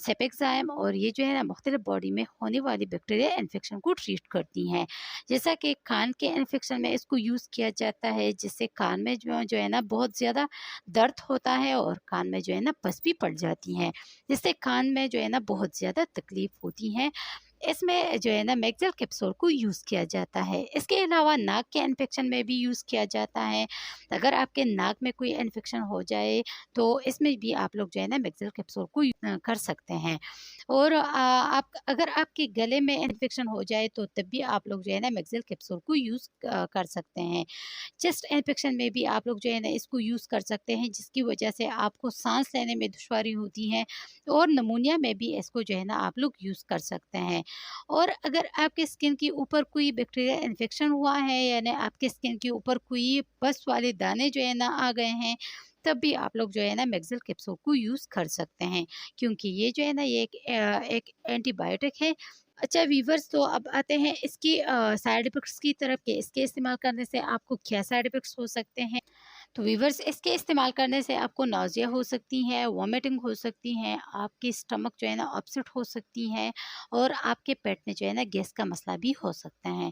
सेपेक्साइम और ये जो है ना मुख्तलिफ बॉडी में होने वाली बैक्टीरिया इन्फेक्शन को ट्रीट करती हैं। जैसा कि कान के इन्फेक्शन में इसको यूज़ किया जाता है, जिससे कान में जो है ना बहुत ज़्यादा दर्द होता है और कान में जो है ना पस भी पड़ जाती हैं, जिससे कान में जो है ना बहुत ज़्यादा तकलीफ़ होती हैं। इसमें जो है ना मैक्सिल कैप्सूल को यूज़ किया जाता है। इसके अलावा नाक के इन्फेक्शन में भी यूज़ किया जाता है। अगर आपके नाक में कोई इन्फेक्शन हो जाए तो इसमें भी आप लोग जो है ना मैक्सिल कैप्सूल को कर सकते हैं। और आप अगर आपके गले में इन्फेक्शन हो जाए तो तब भी आप लोग जो है ना मैक्सिल कैप्सूल को यूज़ कर सकते हैं। चेस्ट इन्फेक्शन में भी आप लोग जो है ना इसको यूज़ कर सकते हैं, जिसकी वजह से आपको सांस लेने में दुश्वारी होती है, और नमूनिया में भी इसको जो है ना आप लोग यूज़ कर सकते हैं। और अगर आपके स्किन के ऊपर कोई बैक्टीरिया इन्फेक्शन हुआ है, यानी आपके स्किन के ऊपर कोई पस वाले दाने जो है ना आ गए हैं, तब भी आप लोग जो है ना मैक्सिल कैप्सूल को यूज़ कर सकते हैं, क्योंकि ये जो है ना ये एक एंटीबायोटिक है। अच्छा वीवर्स, तो अब आते हैं इसकी साइड इफ़ेक्ट्स की तरफ कि इसके इस्तेमाल करने से आपको क्या साइड इफ़ेक्ट्स हो सकते हैं। तो वीवर्स, इसके इस्तेमाल करने से आपको नाज़िया हो सकती है, वॉमिटिंग हो सकती है, आपकी स्टमक जो है ना अपसेट हो सकती है, और आपके पेट में जो है ना गैस का मसला भी हो सकता है।